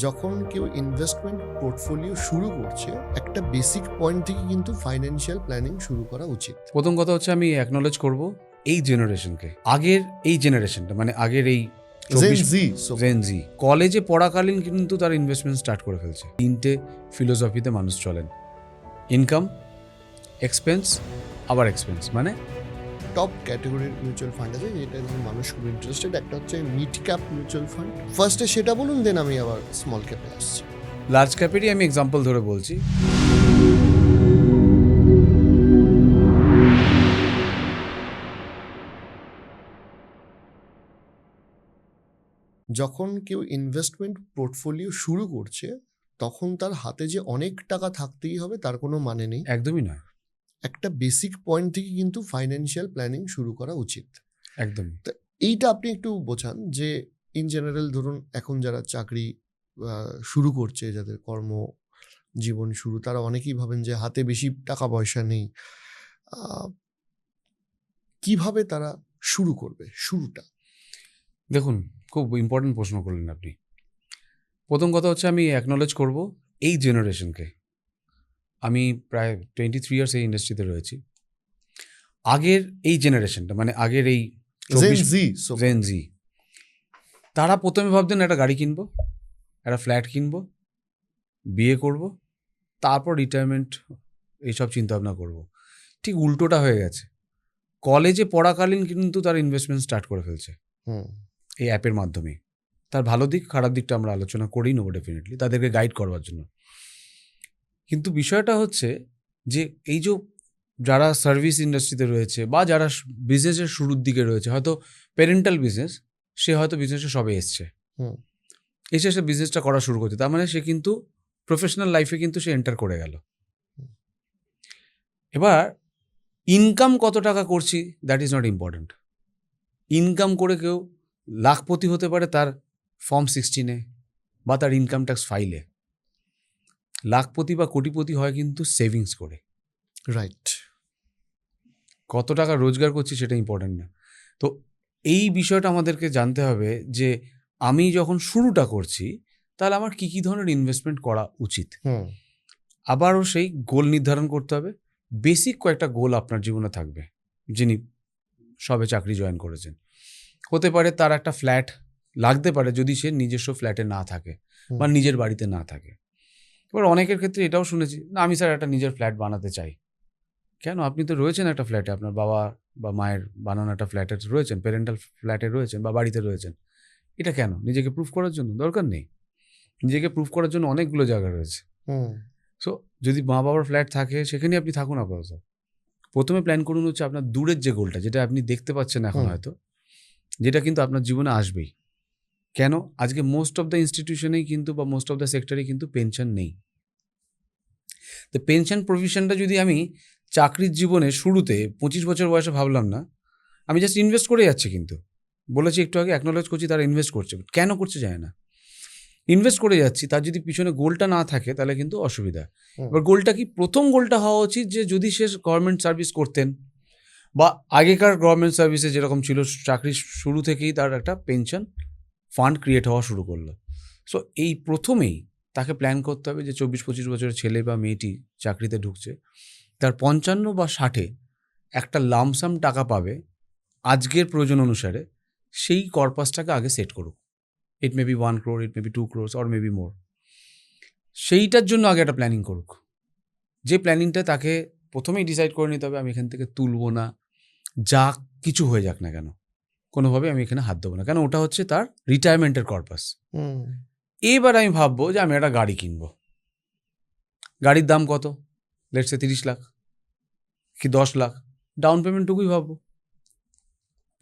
যখন কেউ investment portfolio শুরু করছে একটা বেসিক পয়েন্ট থেকে কিন্তু ফাইন্যান্সিয়াল প্ল্যানিং শুরু করা উচিত। প্রথম কথা হচ্ছে আমি অ্যাকনলেজ করব এই জেনারেশনকে, আগের এই জেনারেশনটা, মানে আগের এই জেন জি কলেজে পড়াকালীন কিন্তু তার ইনভেস্টমেন্ট স্টার্ট করে ফেলছে। 3টে ফিলোসফিতে মানুষ চলেন: ইনকাম, এক্সপেন্স, আবার এক্সপেন্স। মানে টপ ক্যাটাগরির মিউচুয়াল ফান্ড আছে যেটা মানুষ খুব ইন্টারেস্টেড। একটা হচ্ছে মিড ক্যাপ মিউচুয়াল ফান্ড, ফার্স্টে সেটা বলুন, দেন আমি আবার স্মল ক্যাপে আসছি। লার্জ ক্যাপেরই আমি এক্সাম্পল ধরে বলছি। যখন কেউ ইনভেস্টমেন্ট পোর্টফোলিও শুরু করছে তখন তার হাতে যে অনেক টাকা থাকতেই হবে তার কোনো মানে নেই, একদমই নয়। একটা বেসিক পয়েন্ট থেকে কিন্তু ফাইন্যান্সিয়াল প্ল্যানিং শুরু করা উচিত। একদমই। তো এইটা আপনি একটু বোঝান যে ইন জেনারেল ধরুন এখন যারা চাকরি শুরু করছে, যাদের কর্ম জীবন শুরু, তারা অনেকেই ভাবেন যে হাতে বেশি টাকা পয়সা নেই, কিভাবে তারা শুরু করবে শুরুটা? দেখুন, খুব ইম্পর্টেন্ট প্রশ্ন করলেন আপনি। প্রথম কথা হচ্ছে আমি অ্যাকনলেজ করব এই জেনারেশনকে। আমি প্রায় 23 ইয়ার্স এই ইন্ডাস্ট্রিতে রয়েছি। আগের এই জেনারেশনটা, মানে আগের এই জেন জি, তারা প্রথমে ভাবতেন একটা গাড়ি কিনবো, একটা ফ্ল্যাট কিনবো, বিয়ে করব, তারপর রিটায়ারমেন্ট, এইসব চিন্তাভাবনা করব। ঠিক উল্টোটা হয়ে গেছে। কলেজে পড়াকালীন কিন্তু তার ইনভেস্টমেন্ট স্টার্ট করে ফেলছে এই অ্যাপের মাধ্যমে। তার ভালো দিক খারাপ দিকটা আমরা আলোচনা করেই নেবো ডেফিনেটলি, তাদেরকে গাইড করবার জন্য। কিন্তু বিষয়টা হচ্ছে যে এই যে যারা সার্ভিস ইন্ডাস্ট্রিতে রয়েছে বা যারা বিজনেসের শুরুর দিকে রয়েছে, হয়তো প্যারেন্টাল বিজনেস, সে হয়তো বিজনেসে সবে এসছে, এসে সে বিজনেসটা করা শুরু করছে, তার মানে সে কিন্তু প্রফেশনাল লাইফে কিন্তু সে এন্টার করে গেল। এবার ইনকাম কত টাকা করছি that is not important. Income করে কেউ লাখপতি হতে পারে তার ফর্ম 16-এ বা তার ইনকাম ট্যাক্স ফাইলে। লাখপতি বা কোটিপতি হয় কিন্তু সেভিংস করে। রাইট। কত টাকা রোজগার করছি সেটা ইম্পর্ট্যান্ট না। তো এই বিষয়টা আমাদেরকে জানতে হবে যে আমি যখন শুরুটা করছি তাহলে আমার কী কী ধরনের ইনভেস্টমেন্ট করা উচিত। আবারও সেই গোল নির্ধারণ করতে হবে। বেসিক কয়েকটা গোল আপনার জীবনে থাকবে। যিনি সবে চাকরি জয়েন করেছেন, হতে পারে তার একটা ফ্ল্যাট লাগতে পারে যদি সে নিজস্ব ফ্ল্যাটে না থাকে বা নিজের বাড়িতে না থাকে। এবার অনেকের ক্ষেত্রে এটাও শুনেছি, না আমি স্যার একটা নিজের ফ্ল্যাট বানাতে চাই। কেন? আপনি তো রয়েছেন একটা ফ্ল্যাটে, আপনার বাবা বা মায়ের বানানো একটা ফ্ল্যাটে রয়েছেন, প্যারেন্টাল ফ্ল্যাটে রয়েছেন বা বাড়িতে রয়েছেন। এটা কেন? নিজেকে প্রুফ করার জন্য? দরকার নেই। নিজেকে প্রুফ করার জন্য অনেকগুলো জায়গা রয়েছে। সো যদি মা বাবার ফ্ল্যাট থাকে সেখানেই আপনি থাকুন আপাতত। প্রথমে প্ল্যান করুন হচ্ছে আপনার দূরের যে গোলটা, যেটা আপনি দেখতে পাচ্ছেন এখন হয়তো, যেটা কিন্তু আপনার জীবনে আসবেই। কেন? আজকে মোস্ট অফ দ্য ইনস্টিটিউশনেই কিন্তু বা মোস্ট অফ দ্য সেক্টরেই কিন্তু পেনশন নেই। তো পেনশন প্রভিশনটা যদি আমি চাকরির জীবনে শুরুতে 25 বছর বয়সে ভাবলাম না, আমি জাস্ট ইনভেস্ট করে যাচ্ছি। কিন্তু বলেছি একটু আগে, অ্যাকনলেজ করছি তারা ইনভেস্ট করছে, কেন করছে জানে না, ইনভেস্ট করে যাচ্ছি। তার যদি পিছনে গোলটা না থাকে তাহলে কিন্তু অসুবিধা। এবার গোলটা কি? প্রথম গোলটা হওয়া উচিত যে যদি সে গভর্নমেন্ট সার্ভিস করতেন বা আগেকার গভর্নমেন্ট সার্ভিসে যেরকম ছিল, চাকরির শুরু থেকেই তার একটা পেনশন ফান্ড ক্রিয়েট হওয়া শুরু করলো। সো এই প্রথমেই তাকে প্ল্যান করতে হবে যে 24-25 বছরের ছেলে বা মেয়েটি চাকরিতে ঢুকছে, তার 55 বা 60-এ একটা লামসাম টাকা পাবে আজকের প্রয়োজন অনুসারে। সেই কর্পাসটাকে আগে সেট করুক। It may be 1 crore, it may be 2 crores or may be more. সেইটার জন্য আগে একটা প্ল্যানিং করুক। যে প্ল্যানিংটা তাকে প্রথমেই ডিসাইড করে নিতে হবে, আমি এখান থেকে তুলব না, যা কিছু হয়ে যাক না কেন, কোনোভাবে আমি এখানে হাত দেবো না, কেন ওটা হচ্ছে তার রিটায়ারমেন্টের কর্পাস। এবার আমি ভাববো যে আমি একটা গাড়ি কিনবো। গাড়ির দাম কত? লেটস সে 30 লাখ কি 10 লাখ। ডাউন পেমেন্টটুকুই ভাববো।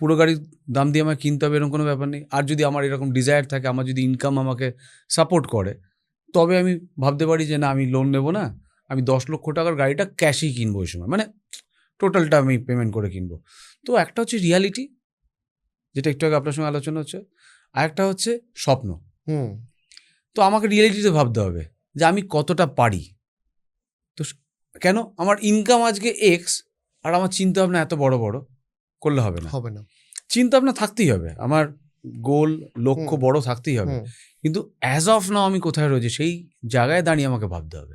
পুরো গাড়ির দাম দিয়ে আমাকে কিনতে হবে এরকম কোনো ব্যাপার নেই। আর যদি আমার এরকম ডিজায়ার থাকে, আমার যদি ইনকাম আমাকে সাপোর্ট করে, তবে আমি ভাবতে পারি যে না, আমি লোন নেবো না, আমি 10 লক্ষ টাকার গাড়িটা ক্যাশেই কিনবো ওই সময়, মানে টোটালটা আমি পেমেন্ট করে কিনবো। তো একটা হচ্ছে রিয়ালিটি, যেটা একটু আগে আপনার সঙ্গে আলোচনা হচ্ছে, আর একটা হচ্ছে স্বপ্ন। তো আমাকে রিয়ালিটিতে ভাবতে হবে যে আমি কতটা পারি। তো কেন আমার ইনকাম আজকে এক্স আর আমার চিন্তা ভাবনা এত বড় বড় করলে হবে না। হবে না। চিন্তা ভাবনা থাকতেই হবে। আমার গোল লক্ষ্য হুম। বড় থাকতেই হবে, হুম, কিন্তু অ্যাজ অফ নাও আমি কোথায় রয়েছি সেই জায়গায় দাঁড়িয়ে আমাকে ভাবতে হবে।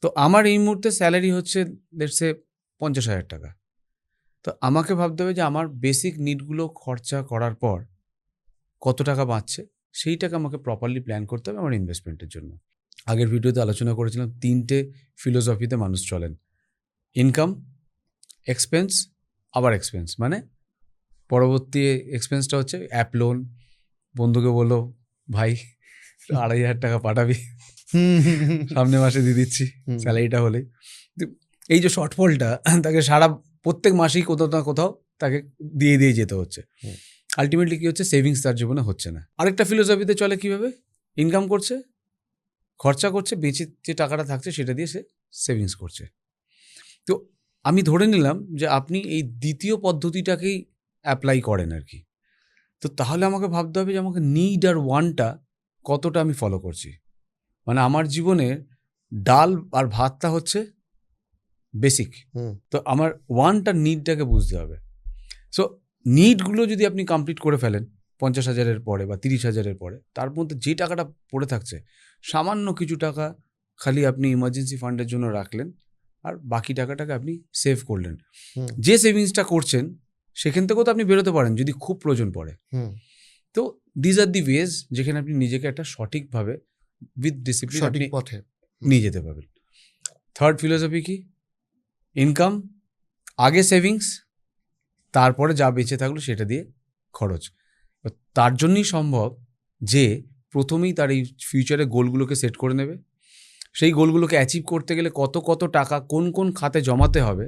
তো আমার এই মুহূর্তে স্যালারি হচ্ছে লেটস সে 50,000 টাকা। তো আমাকে ভাবতে হবে যে আমার বেসিক নিডগুলো খরচা করার পর কত টাকা বাঁচছে, সেইটাকে আমাকে প্রপারলি প্ল্যান করতে হবে আমার ইনভেস্টমেন্টের জন্য। আগের ভিডিওতে আলোচনা করেছিলাম 3টে ফিলোসফিতে মানুষ চলেন: ইনকাম, এক্সপেন্স, আবার এক্সপেন্স। মানে পরবর্তী এক্সপেন্সটা হচ্ছে অ্যাপ লোন। বন্ধুকে বললো, ভাই 2,500 টাকা পাঠাবি, হুম, হুম, হুম, সামনে মাসে দিয়ে দিচ্ছি হুম, স্যালারিটা হলেই। তো এই যে শর্টফলটা তাকে প্রত্যেক মাসেই কোথাও না কোথাও তাকে দিয়ে যেতে হচ্ছে। হুম। আলটিমেটলি কি হচ্ছে, সেভিংস তার জীবনে হচ্ছে না। আরেকটা ফিলোসফিতে চলে কিভাবে, ইনকাম করছে, খরচা করছে, বেঁচে যে টাকাটা থাকছে সেটা দিয়ে সে সেভিংস করছে। তো আমি ধরে নিলাম যে আপনি এই দ্বিতীয় পদ্ধতিটাকেই অ্যাপ্লাই করেন আর কি। তো তাহলে আমাকে ভাবতে হবে যে আমাকে নিড আর ওয়ানটা কতটা আমি ফলো করছি। মানে আমার জীবনের ডাল আর ভাতটা হচ্ছে বেসিক, হুম, তো আমার ওয়ানটা নিডটাকে বুঝতে হবে। সো নিডগুলো যদি আপনি কমপ্লিট করে ফেলেন 50,000-এর পরে বা 30,000-এর পরে, তার মধ্যে যে টাকাটা পড়ে থাকছে সামান্য কিছু টাকা খালি আপনি ইমার্জেন্সি ফান্ডের জন্য রাখলেন, আর বাকি টাকাটাকে আপনি সেভ করলেন। হুম, যে সেভিংসটা করছেন সেখান থেকেও তো আপনি বেরোতে পারেন যদি খুব প্রয়োজন পড়ে। হুম। তো দিজ আর দি ওয়েজ যেখানে আপনি নিজেকে একটা সঠিকভাবে উইথ ডিসিপ্লিন সঠিক আপনি পথে। নিয়ে যেতে পারবেন। থার্ড ফিলোসফি কি, ইনকাম আগে সেভিংস, তারপরে যা বেঁচে থাকলো সেটা দিয়ে খরচ। তার জন্যই সম্ভব যে প্রথমেই তার এই ফিউচারে গোলগুলোকে সেট করে নেবে। সেই গোলগুলোকে অ্যাচিভ করতে গেলে কত কত টাকা কোন কোন খাতে জমাতে হবে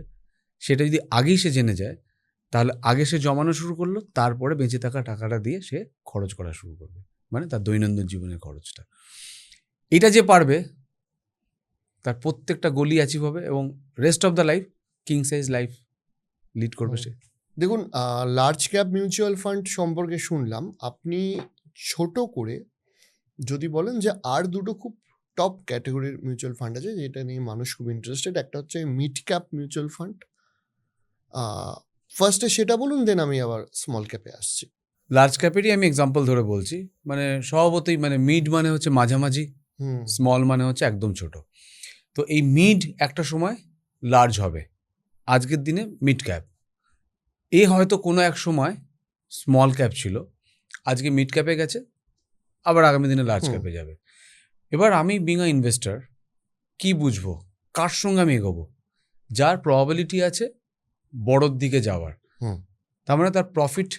সেটা যদি আগেই সে জেনে যায়, তাহলে আগে সে জমানো শুরু করলো, তারপরে বেঁচে থাকা টাকাটা দিয়ে সে খরচ করা শুরু করবে, মানে তার দৈনন্দিন জীবনের খরচটা। এটা যে পারবে তার প্রত্যেকটা গোলই অ্যাচিভ হবে এবং rest of the life king size life lead করবে সে। দেখুন, লার্জ ক্যাপ মিউচুয়াল ফান্ড সম্পর্কে শুনলাম। আপনি ছোট করে যদি বলেন যে আর দুটো খুব টপ ক্যাটাগরির মিউচুয়াল ফান্ড আছে যেটা নিয়ে মানুষ খুব ইন্টারেস্টেড, একটা হচ্ছে মিড ক্যাপ মিউচুয়াল ফান্ড। ফার্স্টে সেটা বলুন, দেন আমি আবার স্মল ক্যাপে আসছি। লার্জ ক্যাপেরই আমি এক্সাম্পল ধরে বলছি। মানে স্বভাবতই মানে মিড মানে হচ্ছে মাঝামাঝি, হুম, স্মল মানে হচ্ছে একদম ছোট। তো এই মিড একটা সময় লার্জ হবে, আজকের দিনে মিড ক্যাপ। এই হয়তো কোনো এক সময় স্মল ক্যাপ ছিল, আজকে মিড ক্যাপে গেছে, আবার আগামী দিনে লার্জ হুম, ক্যাপে যাবে। এবার আমি বিং আ ইনভেস্টর কি বুঝবো কার সঙ্গে আমি এগোবো? যার প্রবাবিলিটি আছে বড়োর দিকে যাওয়ার, হুম, তার মানে তার প্রফিট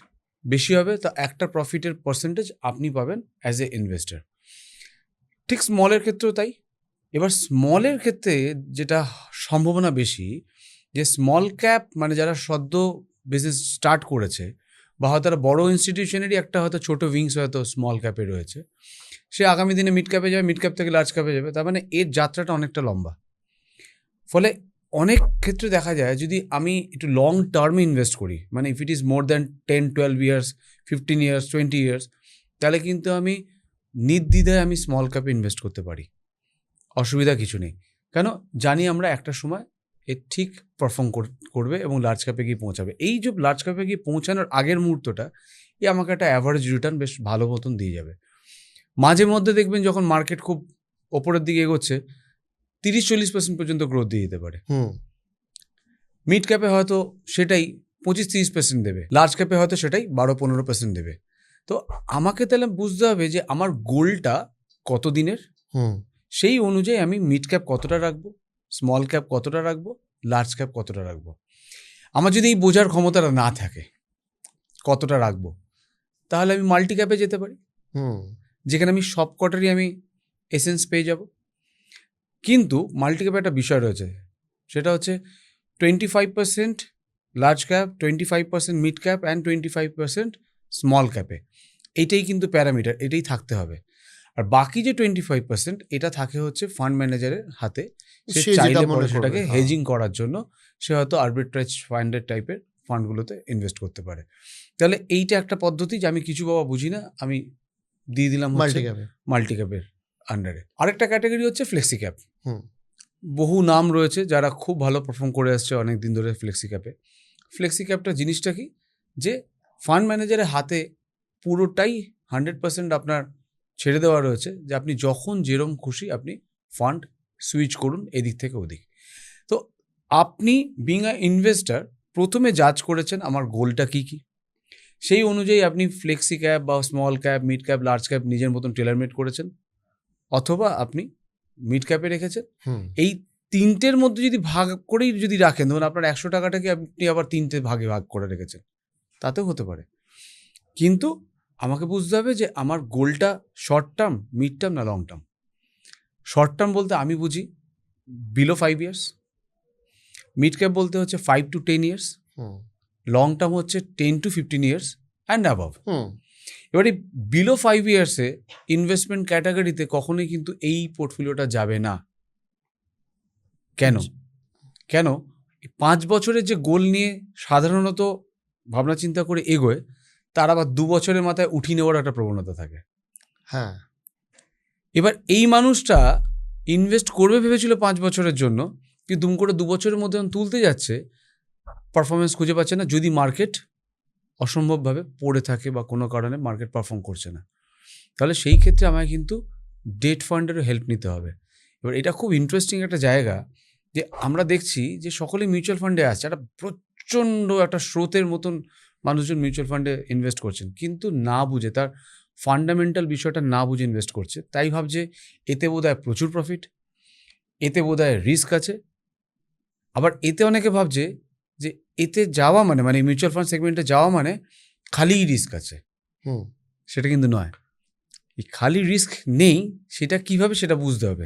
বেশি হবে, তা একটা প্রফিটের পার্সেন্টেজ আপনি পাবেন অ্যাজ এ ইনভেস্টর। ঠিক স্মলের ক্ষেত্রেও তাই। এবার স্মলের ক্ষেত্রে যেটা সম্ভাবনা বেশি, যে স্মল ক্যাপ মানে যারা সদ্য বিজনেস স্টার্ট করেছে বা হয়তো তারা বড় ইনস্টিটিউশনেরই একটা হয়তো ছোট উইংস হয়তো স্মল ক্যাপে রয়েছে, সে আগামী দিনে মিড ক্যাপে যাবে, মিড ক্যাপ থেকে লার্জ ক্যাপে যাবে। তার মানে এর যাত্রাটা অনেকটা লম্বা। ফলে অনেক ক্ষেত্রে দেখা যায় যদি আমি একটু লং টার্মে ইনভেস্ট করি, মানে if it is more than 10-12 years, 15 years, 20 years, তাহলে কিন্তু আমি নির্দ্বিধায় আমি স্মল ক্যাপে ইনভেস্ট করতে পারি, অসুবিধা কিছু নেই। কেন জানি আমরা একটা সময় এ ঠিক পারফর্ম করবে এবং লার্জ ক্যাপে গিয়ে পৌঁছাবে। এই যে লার্জ ক্যাপে গিয়ে পৌঁছানোর আগের মুহূর্তটা, এ আমাকে একটা অ্যাভারেজ রিটার্ন বেশ ভালো মতন দিয়ে যাবে। মাঝে মধ্যে দেখবেন যখন মার্কেট খুব ওপরের দিকে এগোচ্ছে 30-40% পর্যন্ত গ্রোথ দিয়ে দিতে পারে। হুম, মিড ক্যাপে হয়তো সেটাই 25-30% দেবে, লার্জ ক্যাপে হয়তো সেটাই 12-15% দেবে। তো আমাকে তাহলে বুঝতে হবে যে আমার গোলটা কত দিনের, হুম, সেই অনুযায়ী আমি মিড ক্যাপ কতটা রাখবো, স্মল ক্যাপ কতটা রাখবো, লার্জ ক্যাপ কতটা রাখবো। আমার যদি এই বোঝার ক্ষমতাটা না থাকে কতটা রাখবো, তাহলে আমি মাল্টি ক্যাপে যেতে পারি, হুম, যেখানে আমি সব কটারই আমি এসেন্স পেয়ে যাব। কিন্তু মাল্টি ক্যাপে একটা বিষয় রয়েছে, সেটা হচ্ছে 25% large cap, 25% mid cap and 25% small ক্যাপে। এইটাই কিন্তু প্যারামিটার, এটাই থাকতে হবে। আর বাকি যে 25% এটা থাকে হচ্ছে ফান্ড ম্যানেজারের হাতে। সে সে যেটা চাইলে মনে পরে করবে, সেটাকে হ্যাঁ। হেজিং করার জন্য সে হয়তো আরবিট্রেজ ফান্ডের টাইপের ফান্ডগুলোতে ইনভেস্ট করতে পারে। তাহলে এইটা একটা পদ্ধতি যে আমি কিছু বাবা বুঝি না, আমি দিয়ে দিলাম হচ্ছে মাল্টি ক্যাপে। মাল্টি ক্যাপের আন্ডারে। আরেকটা ক্যাটাগরি হচ্ছে ফ্লেক্সি ক্যাপ। হুম, বহু নাম রয়েছে যারা খুব ভালো পারফর্ম করে আসছে অনেক দিন ধরে ফ্লেক্সি ক্যাপে। ফ্লেক্সি ক্যাপটা জিনিসটা কি, যে ফান্ড ম্যানেজারের হাতে পুরোটাই 100% আপনার ছেড়ে দেওয়া রয়েছে যে আপনি যখন যেরকম খুশি আপনি ফান্ড সুইচ করুন এদিক থেকে ওদিক। তো আপনি বিং আ ইনভেস্টার প্রথমে জাজ করেছেন আমার গোলটা কী কী, সেই অনুযায়ী আপনি ফ্লেক্সি ক্যাপ বা small cap, mid cap, large cap নিজের মতন টেলারমেড করেছেন, অথবা আপনি মিড ক্যাপে রেখেছেন। এই তিনটের মধ্যে যদি ভাগ করেই যদি রাখেন, ধরুন আপনার 100 টাকাটাকে আপনি আবার তিনটে ভাগে ভাগ করে রেখেছেন, তাতেও হতে পারে। কিন্তু আমাকে বুঝতে হবে যে আমার গোলটা শর্ট টার্ম, মিড টার্ম না লং টার্ম। শর্ট টার্ম বলতে আমি বুঝি বিলো 5 ইয়ার্স, মিড ক্যাপ বলতে হচ্ছে 5 to 10 ইয়ার্স, লং টার্ম হচ্ছে 10 to 15 ইয়ার্স অ্যান্ড অ্যাবভ। এবারে বিলো 5 ইয়ার্সে ইনভেস্টমেন্ট ক্যাটাগরিতে কখনোই কিন্তু এই পোর্টফোলিওটা যাবে না। কেন? 5 বছরের যে গোল নিয়ে সাধারণত ভাবনা চিন্তা করে এগোয়, তার আবার 2 বছরের মাথায় উঠিয়ে নেওয়ার একটা প্রবণতা থাকে। হ্যাঁ, এবার এই মানুষটা ইনভেস্ট করবে ভেবেছিল 5 বছরের জন্য, কিন্তু দুম করে 2 বছরের মধ্যে যখন তুলতে যাচ্ছে পারফরমেন্স খুঁজে পাচ্ছে না, যদি মার্কেট অসম্ভবভাবে পড়ে থাকে বা কোনো কারণে মার্কেট পারফর্ম করছে না। তাহলে সেই ক্ষেত্রে আমায় কিন্তু ডেট ফান্ডেরও হেল্প নিতে হবে। এবার এটা খুব ইন্টারেস্টিং একটা জায়গা যে আমরা দেখছি যে সকলেই মিউচুয়াল ফান্ডে আছে, একটা প্রচণ্ড একটা স্রোতের মতন মানুষজন মিউচুয়াল ফান্ডে ইনভেস্ট করছেন, কিন্তু না বুঝে, তার ফান্ডামেন্টাল বিষয়টা না বুঝে ইনভেস্ট করছে। তাই ভাবছে এতে বোধহয় প্রচুর প্রফিট, এতে বোধহয় রিস্ক আছে। আবার এতে অনেকে ভাবছে যে এতে যাওয়া মানে মিউচুয়াল ফান্ড সেগমেন্টে যাওয়া মানে খালিই রিস্ক আছে। সেটা কিন্তু নয়। এই খালি রিস্ক নেই, সেটা কিভাবে সেটা বুঝতে হবে।